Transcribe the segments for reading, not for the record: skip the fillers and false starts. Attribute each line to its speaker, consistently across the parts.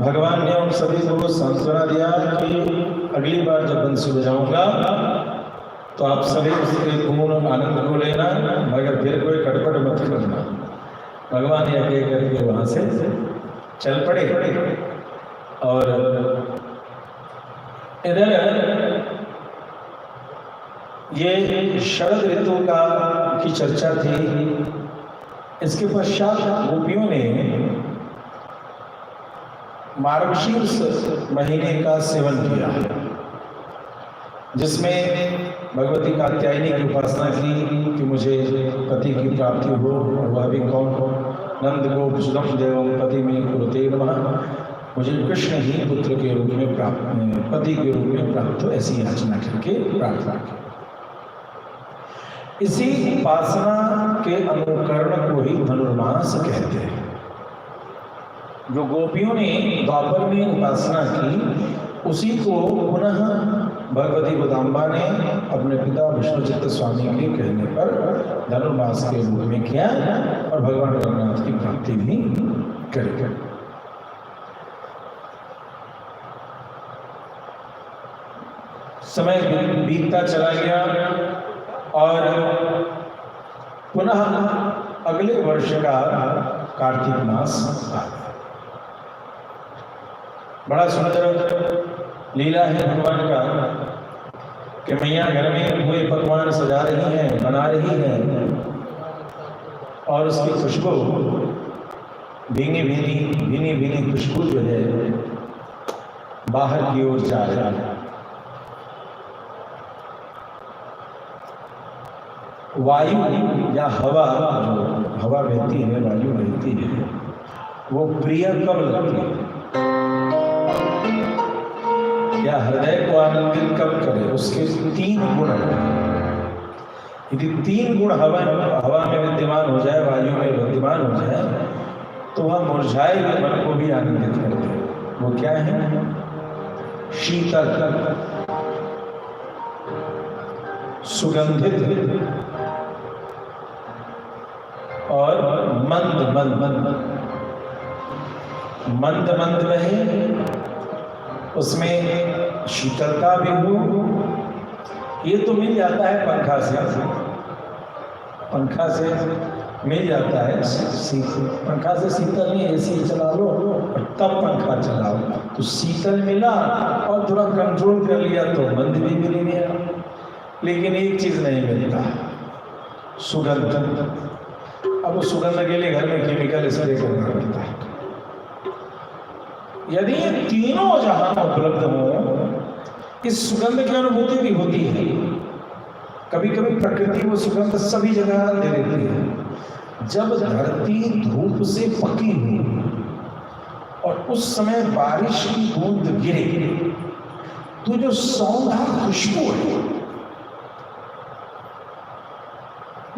Speaker 1: भगवान ने उन सभी को सांत्वना दिया कि अगली बार जब बंसी बजाऊंगा तो आप सभी उसके पूर्ण आनंद को लेना, मगर फिर कोई खटपट मत करना। भगवान ये कह करके वहां से चल पड़े। और इधर ये शरद ऋतु की चर्चा थी। इसके पश्चात गोपियों ने मार्गशीर्ष महीने का सेवन किया, जिसमें भगवती कात्यायनी की उपासना की कि मुझे पति की प्राप्ति हो, और वह भी कौन हो, नंद गोप सुदम देवम पति में कुरुते नमः, मुझे कृष्ण ही पुत्र के रूप में प्राप्त, पति के रूप में प्राप्त हो, ऐसी याचना करके प्रार्थना की। इसी उपासना के अनुकरण को ही धनुर्मास कहते हैं। जो गोपियों ने द्वापर में उपासना की, उसी को पुनः भगवती गोदाम्बा ने अपने पिता विष्णुचित्त स्वामी के कहने पर धनुर्मास के रूप में किया और भगवान जगन्नाथ की प्राप्ति भी करी। समय बीतता चला गया और पुनः अगले वर्ष का कार्तिक मास आ गया। बड़ा सुंदर लीला है भगवान का कि मैया घर में हुए पकवान सजा रही हैं, बना रही हैं और उसकी खुशबू भीनी भीनी खुशबू जो है बाहर की ओर जा रहा है। वायु या हवा बहती है, वायु बहती है, वो प्रिय कब लगती है या हृदय को आनंदित कब करे, उसके 3 गुण हैं। यदि 3 गुण हवा में विद्यमान हो जाए, वायु में विद्यमान हो जाए, तो वह मुरझाए हुए मन को भी आनंदित करते हैं। वो क्या है? शीतल, सुगंधित और मंद बहे, उसमें शीतलता भी हो। ये तो मिल जाता है पंखा से मिल जाता है। पंखा से शीतल नहीं, एसी चला लो और तब पंखा चलाओ तो शीतल मिला, और थोड़ा कंट्रोल कर लिया तो मंद भी मिल गया। लेकिन एक चीज नहीं मिलता, सुगंध। अब उस सुगंध के लिए घर में केमिकल स्प्रे करना पड़ता है। यदि ये तीनों जहां उपलब्ध हो, इस सुगंध की अनुभूति भी होती है। कभी कभी प्रकृति वो सुगंध सभी जगह दे देती है। जब धरती धूप से पकी हुई और उस समय बारिश की बूंद गिरे, तो जो सौंधा खुशबू है,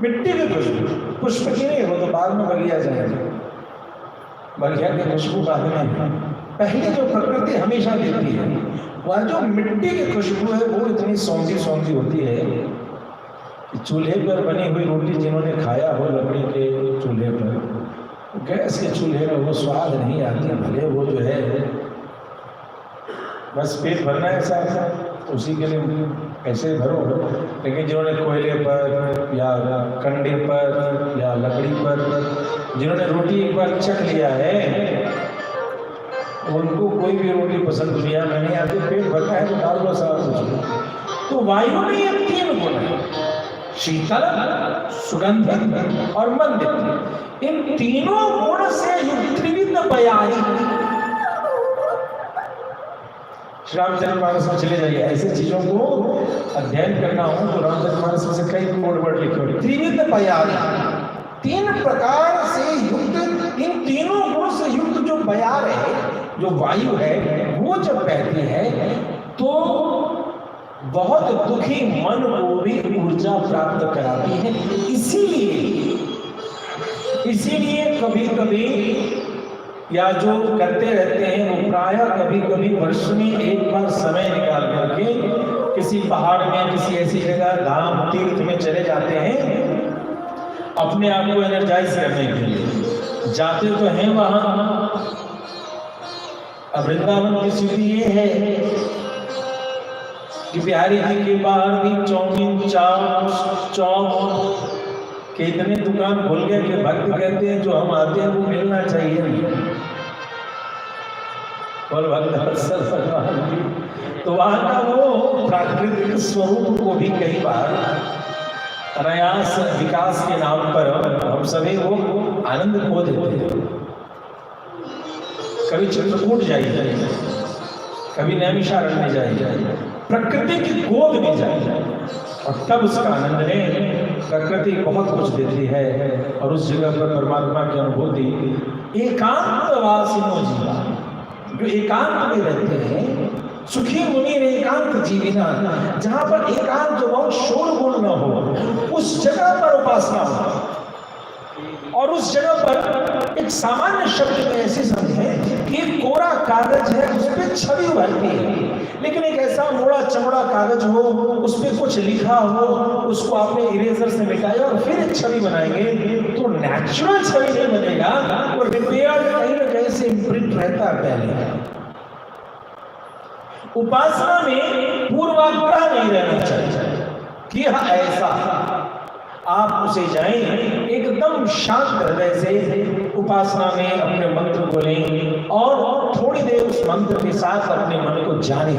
Speaker 1: मिट्टी की खुशबू, पुष्प की नहीं हो तो बाद में बगिया जाएगा, बगिया की खुशबू बाद में। पहले जो प्रकृति हमेशा देती है, वह जो मिट्टी की खुशबू है वो इतनी सौंधी होती है कि चूल्हे पर बनी हुई रोटी जिन्होंने खाया हो लकड़ी के चूल्हे पर, गैस के चूल्हे में वो स्वाद नहीं आती। भले वो जो है बस पेट भरना है साथ, तो उसी के लिए ऐसे भरो, लेकिन जिन्होंने कोयले पर या कंडे पर या लकड़ी पर जिन्होंने रोटी एक बार चख लिया है, उनको कोई भी रोटी पसंद दुनिया में नहीं आती। पेट भरना है तो डाल दो सारा कुछ। तो वायु में ये 3 गुण है, शीतल, सुगंधित और मंदित। इन तीनों गुण से युक्त त्रिविध बयारी। श्री रामचरितमानस में चले जाइए, ऐसे चीजों को अध्ययन करना हो तो रामचरितमानस में से कई वर्ड लिखे हुए। त्रिविध बयारी, 3 प्रकार से युक्त, इन तीनों गुण से युक्त जो बयार है, जो वायु है, वो जब बहती है तो बहुत दुखी मन को भी ऊर्जा प्राप्त कराती है। इसीलिए कभी कभी या जो करते रहते हैं वो प्रायः कभी वर्ष में एक बार समय निकाल करके किसी पहाड़ में, किसी ऐसी जगह धाम तीर्थ में चले जाते हैं अपने आप को एनर्जाइज करने के लिए। जाते तो हैं वहां। अब वृंदावन की स्थिति ये है कि बिहारी जी के बाहर भी चाउमीन, चौक के इतने दुकान खुल गए कि भक्त कहते हैं जो हम आते हैं वो मिलना चाहिए। और भगवान तो वहां का वो प्राकृतिक स्वरूप को भी कई बार अनायास विकास के नाम पर हम सभी वो आनंद खो देते हैं। कभी चित्रकूट जाइए, कभी नैमिषारण्य जाइए, प्रकृति की गोद में जाइए और तब उसका आनंद लें। प्रकृति बहुत कुछ देती है और उस जगह पर परमात्मा की अनुभूति एकांतवासिनो जीवा, जो एकांत में रहते हैं, सुखी मुनि ने एकांत जीविना, जहां पर एकांत हो, शोरगुल न हो, उस जगह पर उपासना हो। और उस जगह पर एक सामान्य शब्द में ऐसे समझे कि एक कोरा कागज है, उस पर छवि उभरती है, लेकिन एक ऐसा मोड़ा चमड़ा कागज हो, उस पर कुछ लिखा हो, उसको आपने इरेजर से मिटाया और फिर एक छवि बनाएंगे तो नेचुरल छवि नहीं बनेगा, वो रिपेयर्ड कहीं ना कहीं से इम्प्रिंट रहता है पहले। उपासना में पूर्वाग्रह नहीं रहना चाहिए कि हाँ ऐसा, आप उसे जाएं एकदम शांत हृदय से उपासना में अपने मंत्र को लें और थोड़ी देर उस मंत्र के साथ अपने मन को जाने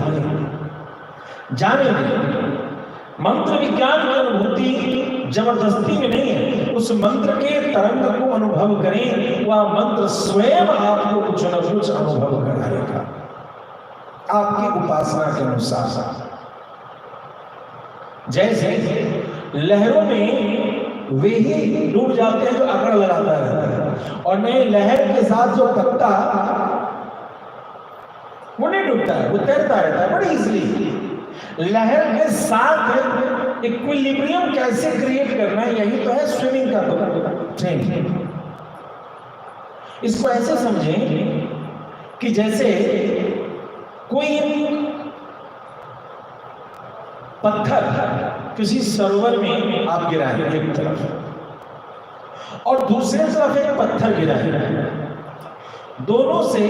Speaker 1: मंत्र विज्ञान की अनुभूति जबरदस्ती में नहीं है, उस मंत्र के तरंग को अनुभव करें, वह मंत्र स्वयं आपको कुछ न कुछ अनुभव कराएगा आपकी उपासना के अनुसार। जैसे लहरों में वे ही डूब जाते हैं जो अकड़ लगाता रहता है, और नए लहर के साथ जो पत्ता वो नहीं डूबता है, वो तैरता रहता है बड़ी इजीली। लहर के साथ इक्विलिब्रियम कैसे क्रिएट करना है, यही तो है स्विमिंग का ट्रेनिंग। इसको ऐसे समझें कि जैसे कोई पत्थर किसी सरोवर में आप गिराए एक तरफ और दूसरे तरफ एक पत्थर गिराए, दोनों से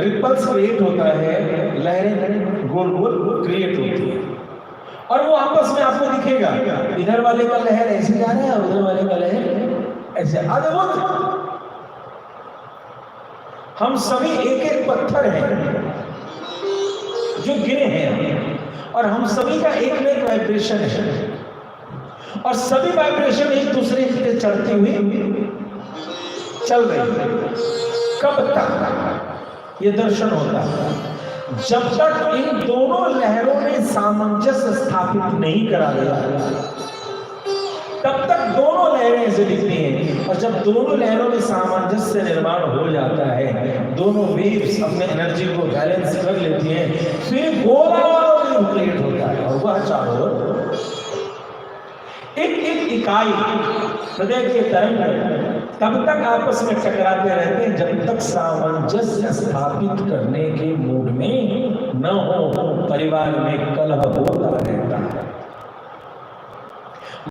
Speaker 1: रिपल्स क्रिएट होता है, लहरें गोल गोल क्रिएट होती है और वो आपस में आपको दिखेगा, इधर वाले का लहर ऐसे जा रहा है और उधर वाले का लहर ऐसे। हम सभी एक एक पत्थर हैं जो गिरे हैं और हम सभी का एक में एक वाइब्रेशन है और सभी वाइब्रेशन एक दूसरे से चढ़ती हुई चल रही है। कब तक ये दर्शन होता है? जब तक इन दोनों लहरों में सामंजस्य स्थापित नहीं करा गया, तब तक दोनों लहरें ऐसे दिखती हैं। और जब दोनों लहरों में सामंजस्य निर्माण हो जाता है, दोनों वेव्स अपने एनर्जी को बैलेंस कर लेती हैं, फिर गोला क्रिएट होता है और वह चारों एक एक इकाई हृदय के तरंग तब तक आपस में टकराते रहते हैं जब तक सामंजस्य स्थापित करने के मूड में न हो। परिवार में कलह होता रहता है,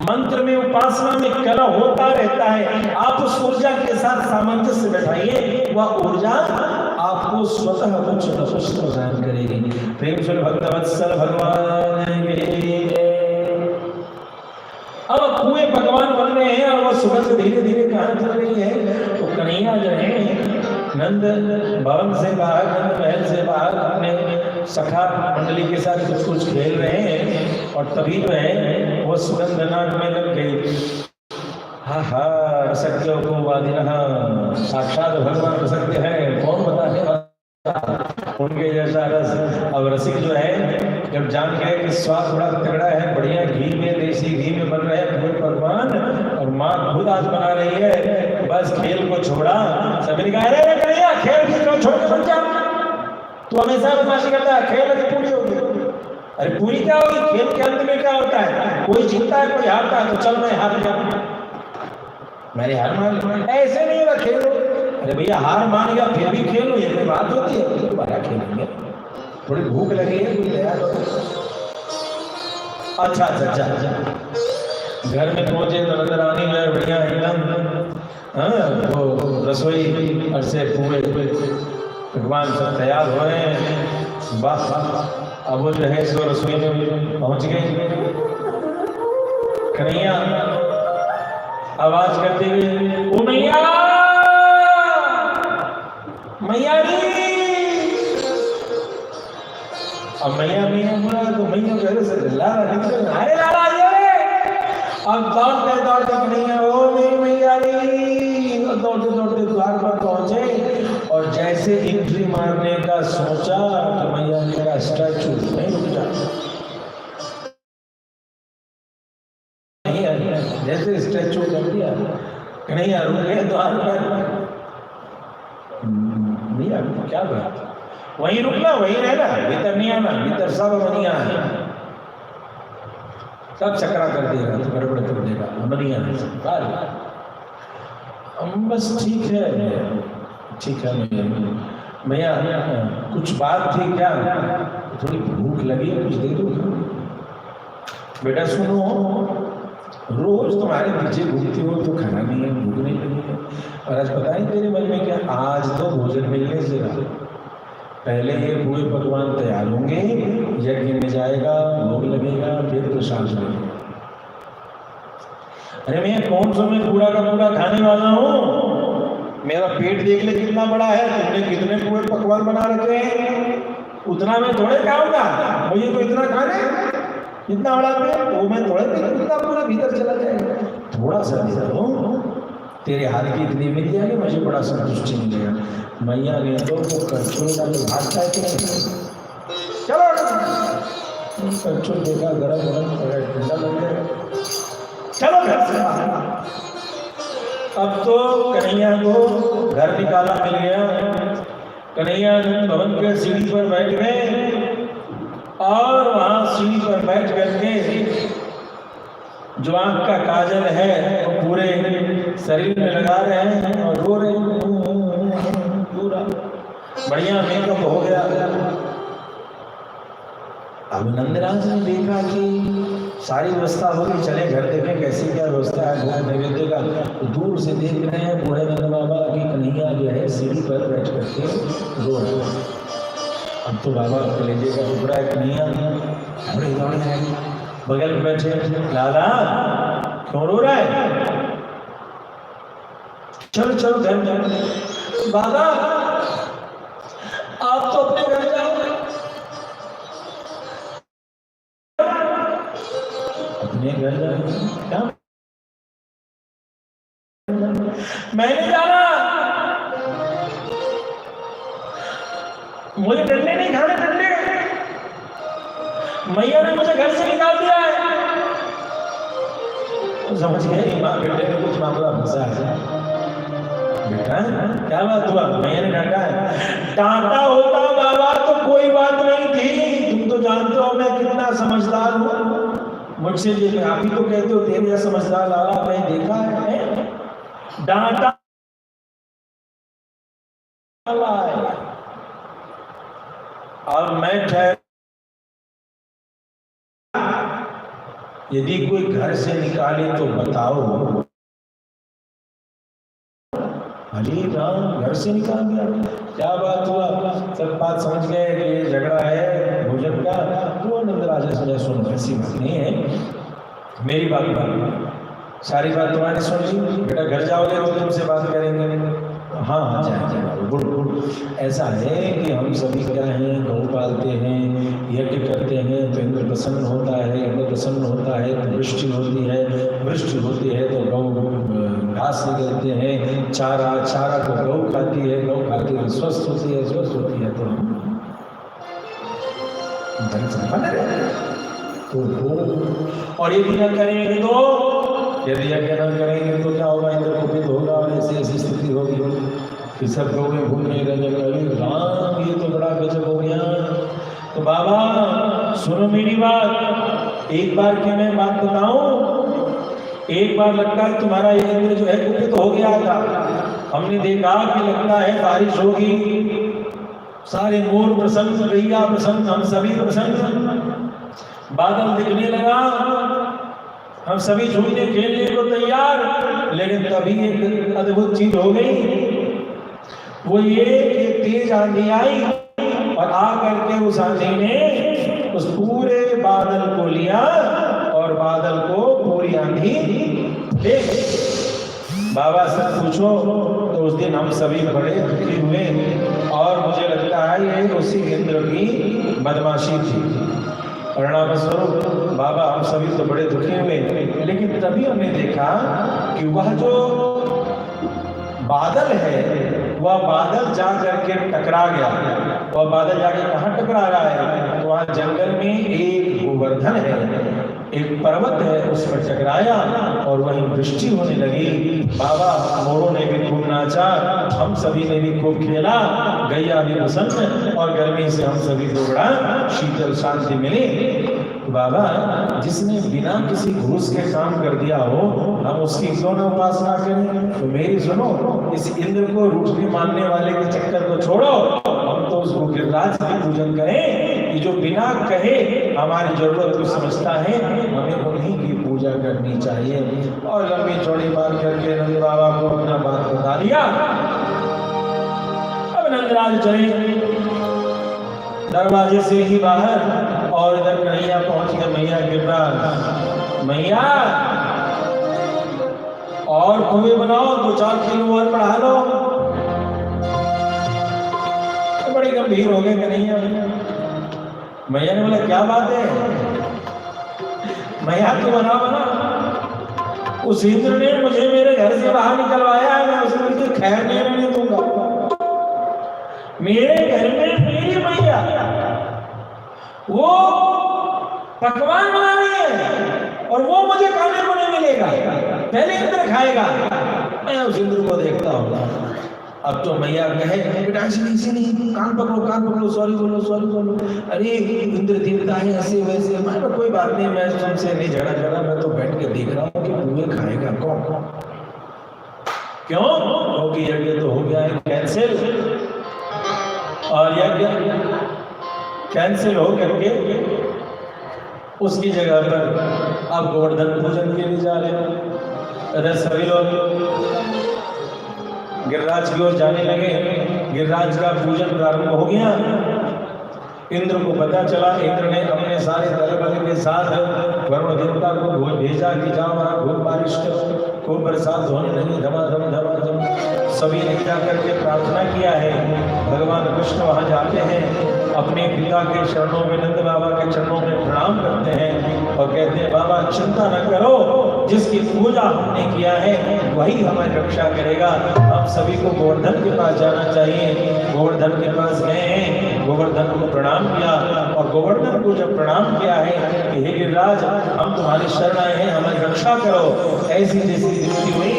Speaker 1: मंत्र में उपासना में कलह होता रहता है। आप उस ऊर्जा के साथ सामंजस्य बैठाइए, वह ऊर्जा आपको स्वतः कुछ न कुछ प्रदान करेगी। प्रेम से भक्तवत्सल भगवान अब कुएं भगवान बन रहे हैं और वह सुगंध धीरे धीरे कहां चल रही है। तो कन्हैया जो है नंद भवन से बाहर, नंद महल से बाहर अपने सखा मंडली के साथ कुछ कुछ खेल रहे हैं और तभी जो है वो सुगंध नाक में लग गई। हा हा रसज्ञ को वादिनः, साक्षात भगवान रसज्ञ है, कौन बताने वाला उनके जैसा रस। अब रसिक जो है जब जान गए कि स्वाद बड़ा तगड़ा है, बढ़िया घी में, देसी घी में बन रहे हैं पूरे पकवान और माँ खुद आज बना रही है, बस खेल को छोड़ा। सभी ने कहा अरे कन्हैया खेल भी छोड़ के बन जा, तू हमेशा बदमाशी करता है, खेल अभी पूरी होगी। अरे पूरी क्या होगी? खेल के अंत में क्या होता है? कोई जीतता है कोई हारता है, तो चल मैं हार गया, मैंने हार मान ली। ऐसे नहीं होगा, खेलो। अरे भैया हार मान गया फिर भी खेलो, ये कोई बात होती है? दोबारा खेलेंगे, थोड़ी भूख लगी है, कोई तैयार हो। अच्छा अच्छा अच्छा अच्छा घर में पहुंचे तो नजर आनी में बढ़िया एकदम, हाँ वो रसोई अरसे पूरे भगवान सब तैयार हो रहे हैं। वाह, अब वो जो है सो रसोई में पहुंच गए। कन्हैया आवाज करते हुए, ओ मैया मैया री। अब मैया मैया बोला तो मैया घर से लाला निकल, अरे लाला ये। अब दौड़ते कन्हैया, ओ मेरी मैया री। दौड़ते दौड़ते द्वार पर पहुंचे और जैसे एंट्री मारने का सोचा तो मैया ने कहा स्टैचू नहीं रुक जा। जैसे से स्टैचू कर दिया। कन्हैया रुक गए द्वार पर। भैया क्या बात, वहीं रुकना वहीं रहना, भीतर नहीं आना, भीतर सब अमनिया है, सब चक्रा कर देगा, तो गड़बड़ कर देगा, अमनिया है सब। हम बस ठीक है, ठीक है भैया, कुछ बात थी क्या, थोड़ी भूख लगी है, कुछ दे दो। बेटा सुनो, रोज तुम्हारे पीछे घूमती हो तो खाना नहीं है, भूख नहीं लगी है, और आज पता नहीं तेरे मन में क्या, आज तो भोजन मिलने से रहा। पहले ये पूरे पकवान तैयार होंगे, यज्ञ में जाएगा, भोग लगेगा, फिर प्रसाद लगेगा। अरे मैं कौन सा मैं पूरा का पूरा खाने वाला हूँ, मेरा पेट देख ले कितना बड़ा है, तुमने कितने पूरे पकवान बना रखे हैं, उतना मैं थोड़े खाऊंगा, मुझे तो इतना खाना है, इतना बड़ा पेट, वो मैं थोड़े इतना पूरा भीतर चला जाएगा। थोड़ा सा दे दो, तेरे हाथ की इतनी मिल जाएगी, मुझे बड़ा संतुष्टि मिलेगा। मैया ने तो कच्चों का जो भागता है कि नहीं, चलो कच्चों देखा गरम गरम ठंडा लग जाएगा, चलो घर से बाहर। अब तो कन्हैया को घर निकाला मिल गया। कन्हैया भवन के सीढ़ी पर बैठ गए और वहां सीढ़ी पर बैठ करके जो आंख का काजल है वो पूरे शरीर में लगा रहे हैं और रो रहे हैं, पूरा बढ़िया मेकअप हो गया। अब नंदराज ने देखा कि सारी व्यवस्था हो गई, चले घर देखें कैसी क्या व्यवस्था है भोग नैवेद्य का। तो दूर से देख रहे हैं बूढ़े नंद बाबा की कन्हैया जो है सीढ़ी पर बैठ करके रो रहे हैं। अब तो बाबा कलेजे का टुकड़ा है, कन्हैया दौड़े दौड़े हैं, बगल में बैठे, लाला क्यों रो रहा है, चलो चलो घर जाओ। बाबा आप तो अपने घर जाओ, अपने घर जाओ, क्या मैं नहीं जाना, मुझे डंडे नहीं खाने, डंडे मैया ने मुझे घर से निकाल दिया है। समझ गए माँ बेटे ने कुछ मामला फंसा है। बेटा क्या बात हुआ, मैया ने डांटा है। डांटा होता बाबा तो कोई बात नहीं थी, तुम तो जानते हो मैं कितना समझदार हूँ, मुझसे ये आप ही तो कहते हो तेरे जैसा समझदार लाला मैं देखा है। डांटा और मैं ठहर, यदि कोई घर से निकाले तो बताओ। अरे राम, घर से निकाल दिया, क्या बात हुआ, सब बात समझ गए कि ये झगड़ा है भोजन का। तो नंदराज ने सुनो ऐसी बात नहीं है, मेरी बात सारी बात तुम्हारी सुन ली, बेटा घर जाओगे तो तुमसे बात करेंगे। हाँ हाँ जाए गुड गुड। ऐसा है कि हम सभी क्या हैं, गौ पालते हैं, यज्ञ करते हैं तो इंद्र प्रसन्न होता है, इंद्र प्रसन्न होता है तो वृष्टि होती है, वृष्टि होती है तो गौ घास निकलते हैं, चारा चारा को गौ खाती है, गौ खाती है स्वस्थ होती है, स्वस्थ होती है तो धन संपन्न रहते। और यदि न करेंगे तो, यदि यज्ञ न करेंगे तो क्या होगा, इंद्र कुपित होगा और ऐसी ऐसी स्थिति होगी कि सब गौ में भूल नहीं रहेगा। राम ये तो बड़ा गजब हो गया। तो बाबा सुनो मेरी बात, एक बार की मैं बात बताऊं, एक बार लगता है तुम्हारा ये इंद्र जो है कुपित हो गया था, हमने देखा कि लगता है बारिश होगी, सारे मोर प्रसन्न, गैया प्रसन्न, हम सभी प्रसन्न, बादल दिखने लगा, हम सभी झूलने खेलने को तैयार। लेकिन तभी एक अद्भुत चीज हो गई, वो ये कि तेज आंधी आई और आकर के उस आंधी ने उस पूरे बादल को लिया और बादल को पूरी आंधी ले गई। बाबा से पूछो तो उस दिन हम सभी बड़े दुखी हुए और मुझे लगता है ये उसी इंद्र की बदमाशी थी। परिणाम स्वरूप बाबा हम सभी तो बड़े दुखी हुए, लेकिन तभी हमने देखा कि वह जो बादल है वह बादल जा करके टकरा गया। वह बादल जाके कहाँ टकरा रहा है, तो वहाँ जंगल में एक गोवर्धन है, एक पर्वत है उस पर टकराया और वहीं वृष्टि होने लगी। बाबा मोरों ने भी खूब नाचा, हम सभी ने भी खूब खेला, गैया भी प्रसन्न और गर्मी से हम सभी को बड़ा शीतल शांति मिली। बाबा जिसने बिना किसी घूस के काम कर दिया हो, हम उसकी क्यों न उपासना करें? तो मेरी सुनो, इस इंद्र को रूठने मानने वाले के चक्कर को छोड़ो, हम तो उसको गिरिराज का पूजन करें कि जो बिना कहे हमारी जरूरत को समझता है, हमें उन्हीं की पूजा करनी चाहिए। और लंबी चौड़ी बात करके नंद बाबा को अपना बात बता दिया। अब नंदराज चले दरवाजे से ही बाहर और इधर कन्हैया पहुंच गए मैया के पास। मैया और कुएं बनाओ, 2-4 किलो और बढ़ा लो। तो बड़ी गंभीर हो गए कन्हैया। मैया ने बोला क्या बात है? मैया तू बना। उस इंद्र ने मुझे मेरे घर से बाहर निकलवाया है, मैं उसे मुझे खैर नहीं रहने दूंगा। मेरे घर में मेरी मैया वो पकवान बना रही है और वो मुझे खाने को नहीं मिलेगा, पहले इंद्र खाएगा। मैं उस इंद्र को देखता हूँ। अब तो मैया कहे बेटा ऐसे नहीं, कान पकड़ो, सॉरी बोलो। अरे इंद्र देवता है ऐसे वैसे। मैं कोई बात नहीं, मैं तुमसे नहीं झगड़ा, मैं तो बैठ के देख रहा हूँ कि तुम्हें खाएगा कौन। क्यों? क्योंकि यज्ञ तो हो गया है कैंसिल, और यज्ञ कैंसिल हो करके उसकी जगह पर अब गोवर्धन पूजन के लिए जा रहे हैं। अरे सभी लोग गिरिराज की ओर जाने लगे। गिरिराज का पूजन प्रारंभ हो गया। इंद्र को पता चला, इंद्र ने अपने सारे दल बल के साथ वरुण देवता को भेजा कि जाओ वहां खूब बारिश करो, खूब बरसात होने लगी, धमाधम। सभी ने क्या करके प्रार्थना किया है। भगवान कृष्ण वहां जाते हैं, अपने पिता के चरणों में, नंद बाबा के चरणों में प्रणाम करते हैं और कहते हैं बाबा चिंता न करो, जिसकी पूजा हमने किया है वही हमारी रक्षा करेगा। हम सभी को गोवर्धन के पास जाना चाहिए। गोवर्धन के पास गए, गोवर्धन को प्रणाम किया और गोवर्धन को जब प्रणाम किया है कि हे गिरिराज हम तुम्हारी शरण आए हैं, हमारी रक्षा करो। ऐसी जैसी दृष्टि हुई,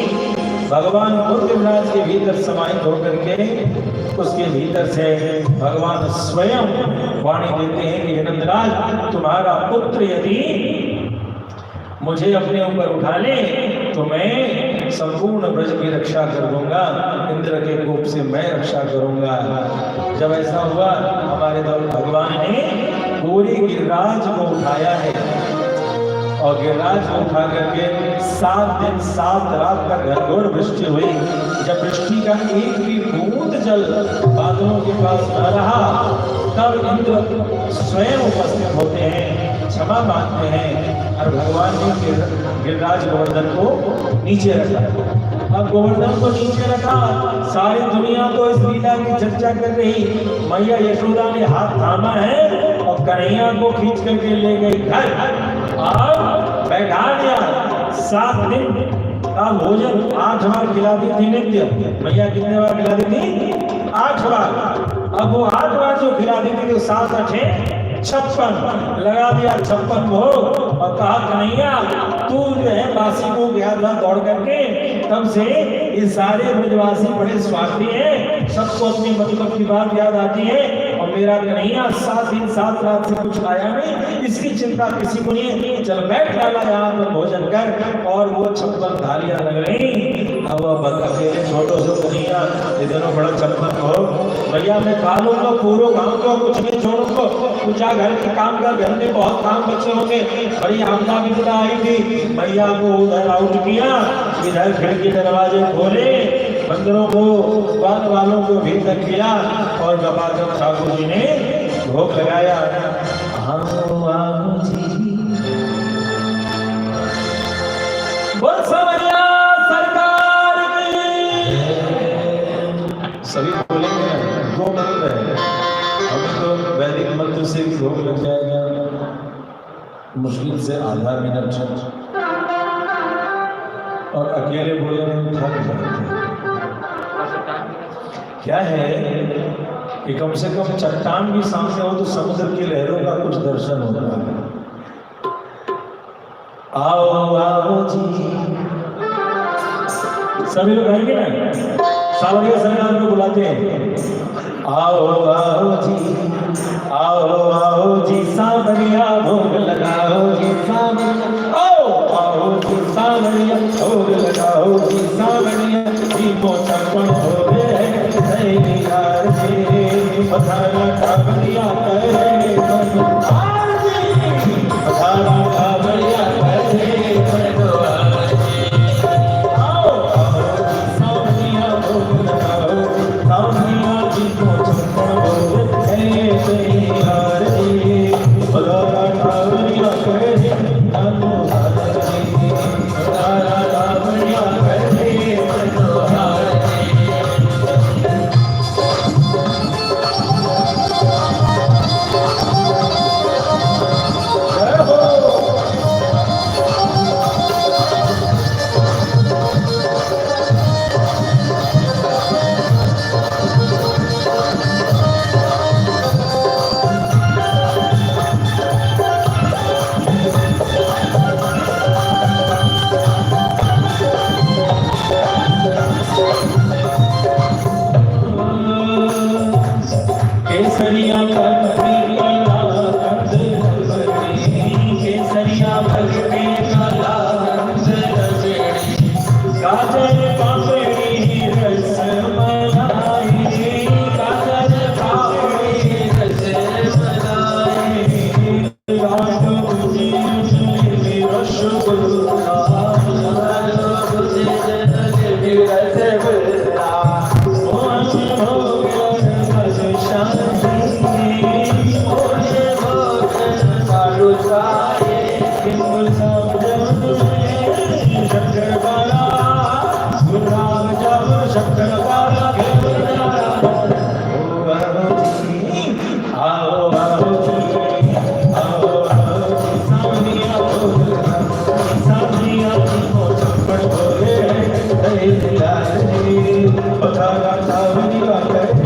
Speaker 1: भगवान खुद गिरिराज के भीतर समाहित होकर के उसके भीतर से भगवान स्वयं वाणी देते हैं कि नंदराज तुम्हारा पुत्र यदि मुझे अपने ऊपर उठा ले तो मैं संपूर्ण ब्रज की रक्षा कर दूंगा, इंद्र के कोप से मैं रक्षा करूंगा। जब ऐसा हुआ, हमारे तो भगवान ने पूरे गिरिराज को उठाया है और गिरिराज को उठा करके 7 दिन 7 रात तक घनघोर वृष्टि हुई। जब वृष्टि का एक भी बूंद जल बादलों के पास न रहा, तब इंद्र स्वयं उपस्थित होते हैं, क्षमा मांगते हैं और भगवान ने गिरिराज गोवर्धन को नीचे रखा। अब गोवर्धन को नीचे रखा, सारी दुनिया तो इस लीला की चर्चा कर रही। मैया यशोदा ने हाथ थामा है और कन्हैया को खींच करके ले गई घर और बैठा दिया। 7 दिन का भोजन 8 बार खिलाती थी नित्य। मैया कितने बार खिलाती थी? 8 बार। अब वो 8 बार जो खिलाती थी तो 7 8 56 लगा दिया 56 भोग और कहा कन्हैया तू जो है बासी को गया था दौड़ करके, तब से ये सारे ब्रजवासी बड़े स्वार्थी हैं, सबको अपनी मतलब की बात याद आती है और मेरा कन्हैया 7 दिन 7 रात से कुछ खाया नहीं, इसकी चिंता किसी को नहीं है। चल बैठ डाला यहाँ पर भोजन कर। और वो 56 थालियां लग रही। अब अकेले छोटो से कन्हैया इधर बड़ा 56 हो, भैया मैं खा लूंगा पूरा गाँव को, कुछ नहीं छोड़ूंगा, पूजा घर के काम कर, घर में बहुत काम बच्चे होंगे। बड़ी आपदा विपदा आई थी, मैया को उधर आउट किया, इधर खिड़की दरवाजे खोले, बंदरों को बाल वालों को भीतर किया और गपागप ठाकुर जी ने भोग लगाया। बोल समझिया सरकार की। सभी बोलेंगे 2 मंत्र है, हमें तो वैदिक मंत्र से भी भोग लग जाएगा, मुश्किल से आधा मिनट, और अकेले बोले में थक जाते। क्या है कि कम से कम चट्टान भी सामने हो तो समुद्र की लहरों का कुछ दर्शन होता है। आओ आओ जी। सभी लोग आएंगे ना, सावरिया सरकार को बुलाते हैं। आओ आओ जी, आओ आओ जी, सावरिया भोग लगाओ जी, सावरिया आओ जी, सावरिया भोग लगाओ जी, सावरिया जी मोचन हो रे यार जी, पधारा सावरिया करे पधारा सावरिया करे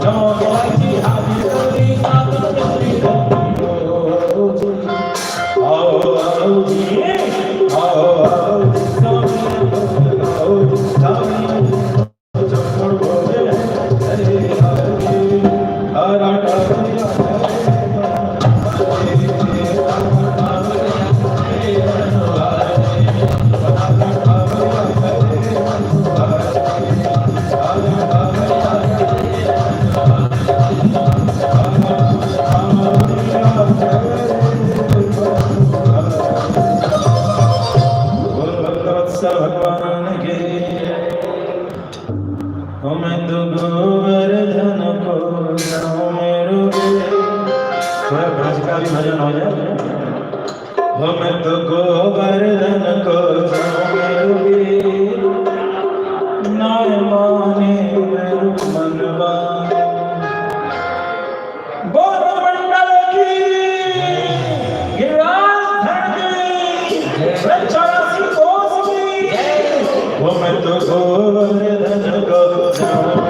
Speaker 2: Don't
Speaker 1: वत्सल भगवान के। मैं तो गोवर्धन को जाऊं मेरो थोड़ा ब्रज का भी भजन हो जाए। मैं तो गोवर्धन को जाऊं मेरो नाय माने मेरो मनवा। मंडल की मैं तो गोवर्धन को जाऊं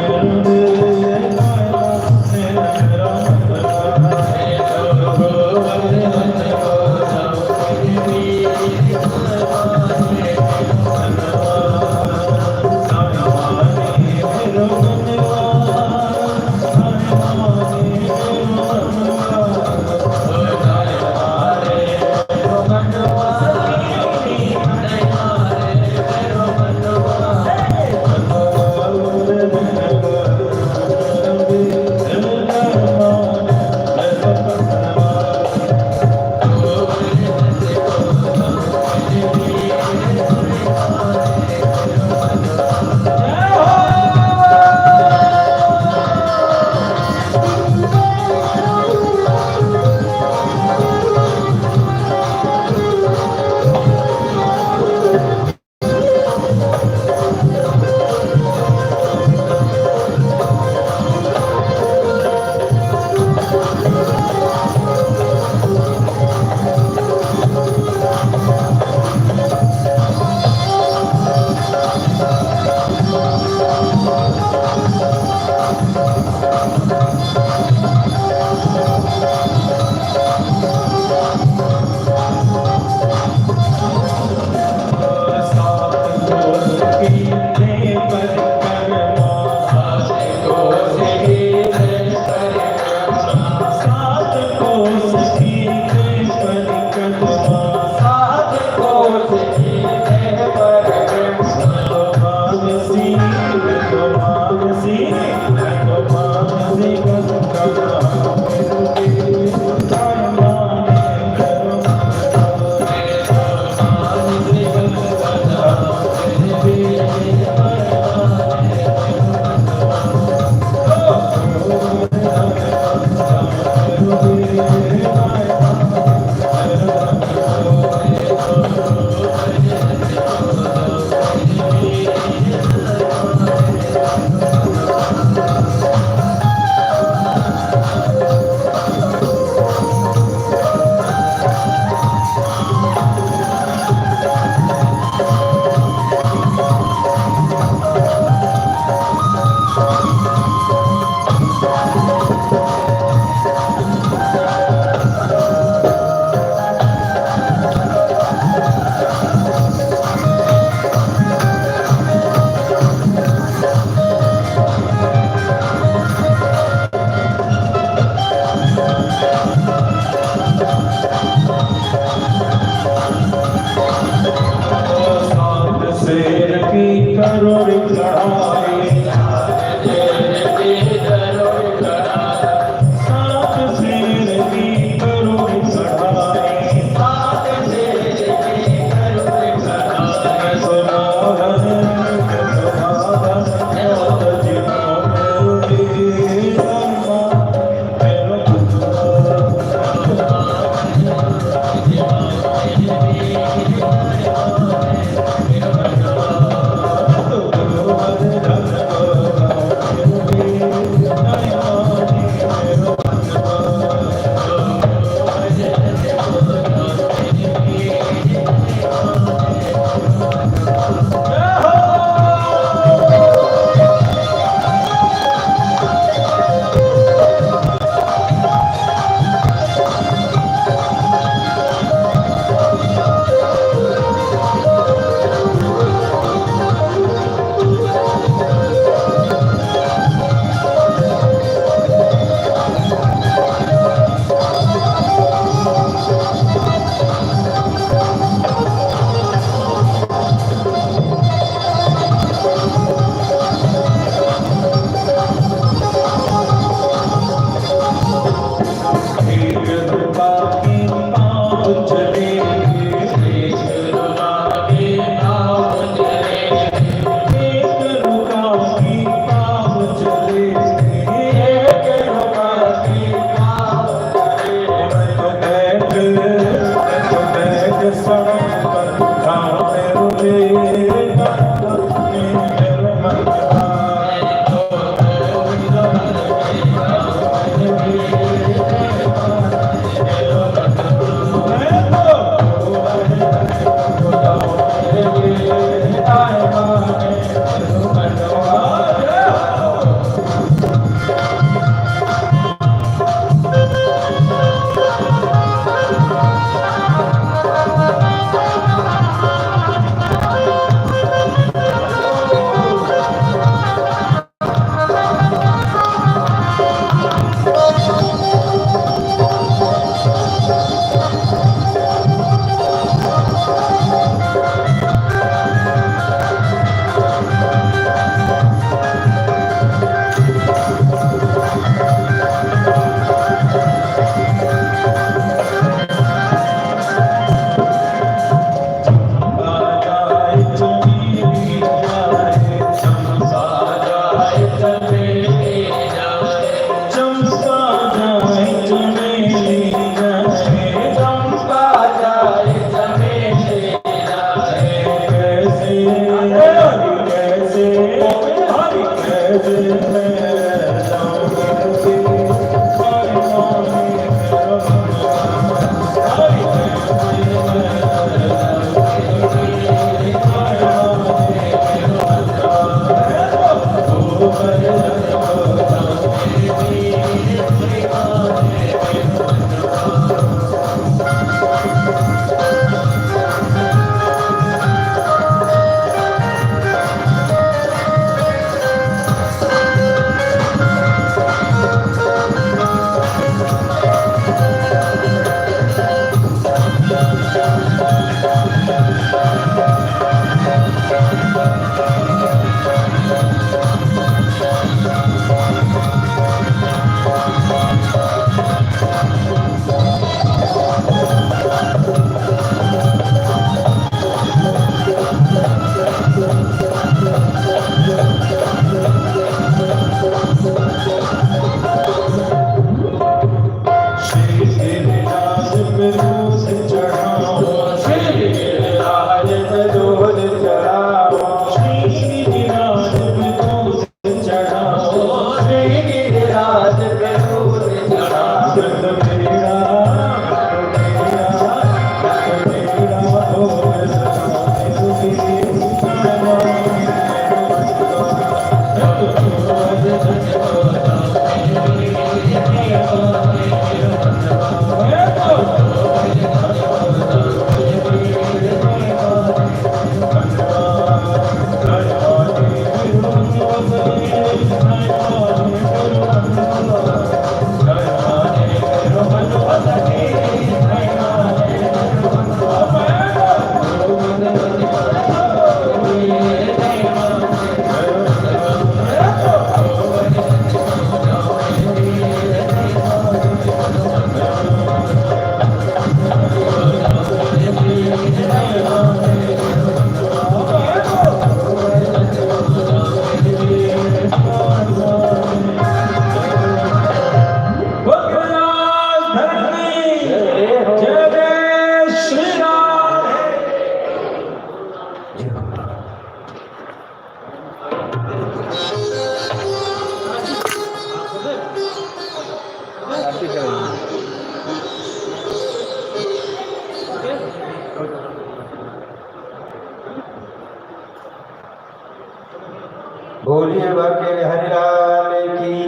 Speaker 2: बोलिए बाके बिहारी लाल की।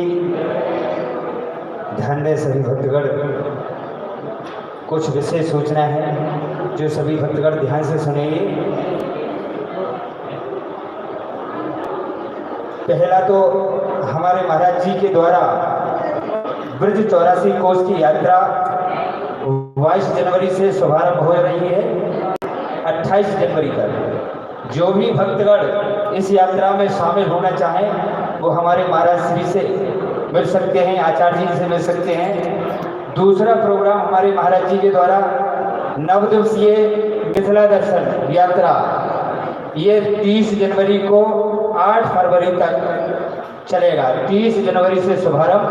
Speaker 2: धन्य सभी भक्तगण, कुछ विशेष सूचना है जो सभी भक्तगण ध्यान से सुनेंगे। पहला तो हमारे महाराज जी के द्वारा ब्रज 84 कोस की यात्रा 22 जनवरी से शुभारंभ हो रही है 28 जनवरी तक। जो भी भक्तगण इस यात्रा में शामिल होना चाहें वो हमारे महाराज श्री से मिल सकते हैं, आचार्य जी से मिल सकते हैं। दूसरा प्रोग्राम हमारे महाराज जी के द्वारा 9 दिवसीय मिथिला दर्शन यात्रा, ये 30 जनवरी को 8 फरवरी तक चलेगा। 30 जनवरी से शुभारंभ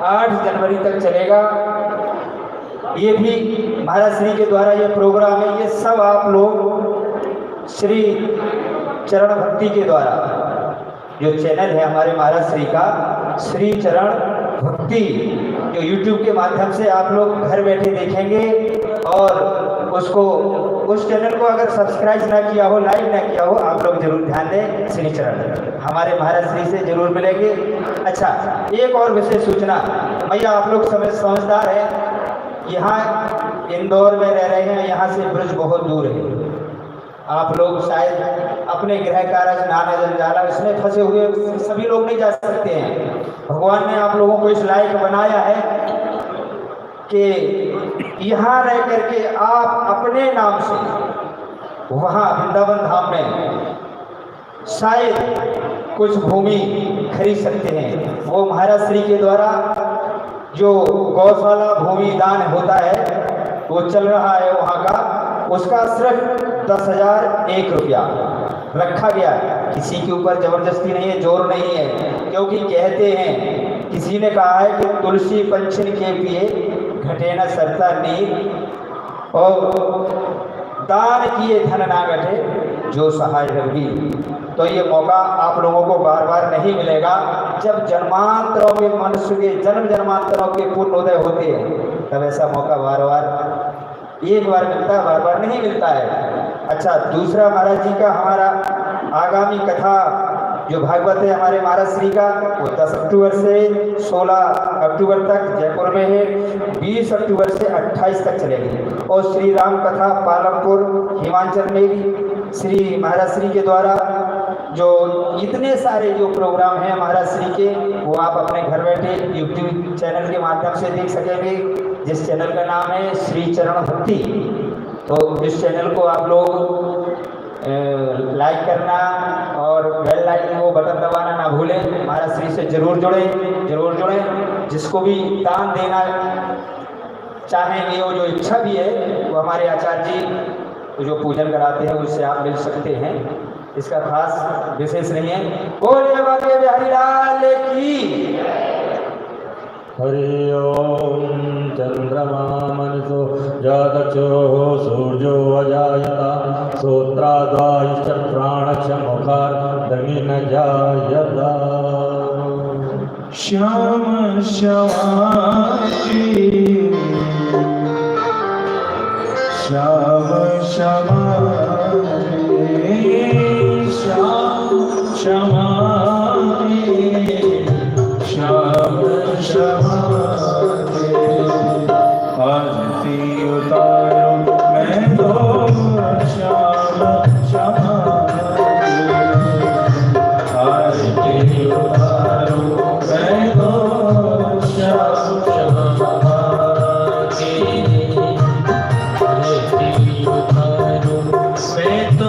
Speaker 2: 8 जनवरी तक चलेगा। ये भी महाराज श्री के द्वारा ये प्रोग्राम है। ये सब आप लोग श्री चरण भक्ति के द्वारा, जो चैनल है हमारे महाराज श्री का श्री चरण भक्ति, जो YouTube के माध्यम से आप लोग घर बैठे देखेंगे और उसको, उस चैनल को अगर सब्सक्राइब ना किया हो, लाइक ना किया हो, आप लोग जरूर ध्यान दें। श्री चरण हमारे महाराज श्री से जरूर मिलेंगे। अच्छा, एक और विशेष सूचना, भैया आप लोग समझदार हैं, यहाँ इंदौर में रह रहे हैं, यहाँ से ब्रज बहुत दूर है। आप लोग शायद अपने गृह कार्य नाना जंजाला इसमें फंसे हुए सभी लोग नहीं जा सकते हैं। भगवान ने आप लोगों को इस लायक बनाया है कि यहाँ रह करके आप अपने नाम से वहाँ वृंदावन धाम में शायद कुछ भूमि खरीद सकते हैं। वो महाराज श्री के द्वारा जो गौशाला भूमि दान होता है वो चल रहा है वहाँ का, उसका सिर्फ 10,001 रुपया रखा गया है। किसी के ऊपर जबरदस्ती नहीं है, जोर नहीं है, क्योंकि कहते हैं, किसी ने कहा है कि तुलसी पंचन के पिए घटे न सरता नीर, और दान किए धन ना घटे जो सहाय रवि। तो ये मौका आप लोगों को बार बार नहीं मिलेगा। जब जन्मांतरों के मनुष्य के जन्म जन्मांतरों के पुण्योदय होते हैं तब ऐसा मौका बार बार एक बार मिलता है, बार बार नहीं मिलता है। अच्छा, दूसरा महाराज जी का हमारा आगामी कथा जो भागवत है हमारे महाराज श्री का, वो 10 अक्टूबर से 16 अक्टूबर तक जयपुर में है, 20 अक्टूबर से 28 तक चलेगी। और श्री राम कथा पालमपुर हिमाचल में भी श्री महाराज श्री के द्वारा जो इतने सारे जो प्रोग्राम हैं महाराज श्री के, वो आप अपने घर बैठे YouTube चैनल के माध्यम से देख सकेंगे, जिस चैनल का नाम है श्री चरण भक्ति। तो इस चैनल को आप लोग लाइक करना और बेल आइकन वो बटन दबाना ना भूलें। महाराज श्री से जरूर जुड़ें। जिसको भी दान देना चाहेंगे, वो जो इच्छा भी है, वो हमारे आचार्य जी जो पूजन कराते हैं उससे आप मिल सकते हैं। इसका खास विशेष नहीं है। बोलिए बाके बिहारी लाल की।
Speaker 3: हरि ओम। चंद्रमा मनसो जातचो सूर्यो अजायता श्रोत्रादायश्च प्राणश्च मुखार्दमि न जायता।
Speaker 1: श्याम श्यामाति श्याम श्यामाति श्याम श्यामाति श्याम श्यामाति। आरती उतारो मैं तो श्याम श्यामाति, आरती उतारो मैं तो श्याम श्यामाति, आरती उतारो मैं तो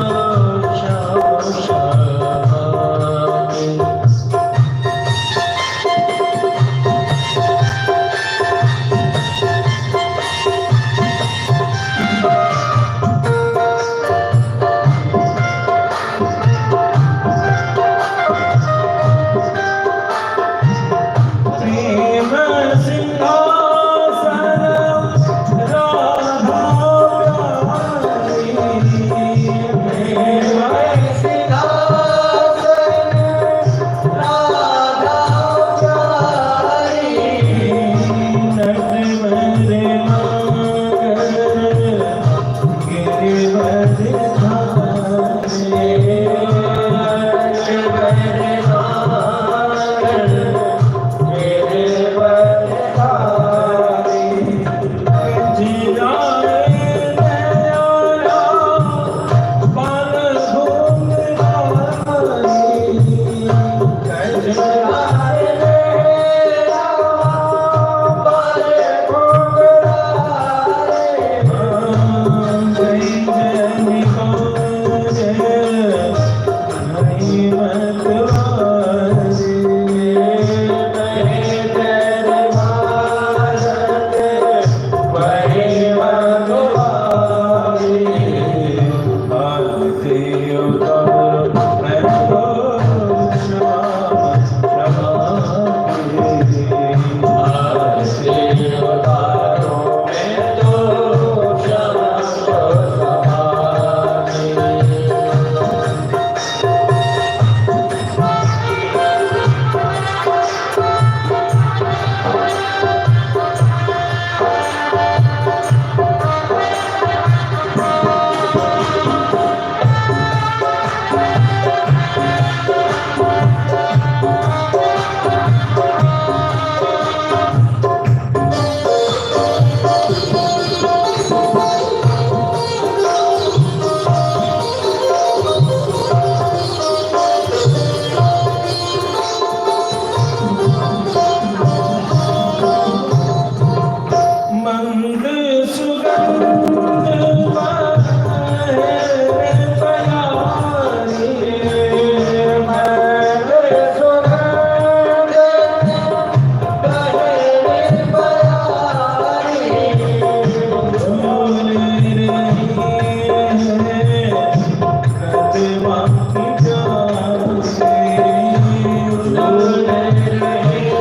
Speaker 1: श्याम श्यामाति। उतारो मैं तो क्षमा क्षमा आरती उतारो मैं तो क्षमा क्षमा मंद सुगंध बहे प्यारी मंद सुगंध बहे प्यारी झूले रही कदमा की जान से झूले रही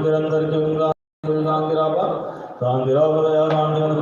Speaker 3: शांतिरंतर के शांतिरापा शांतिरावया शांतिवन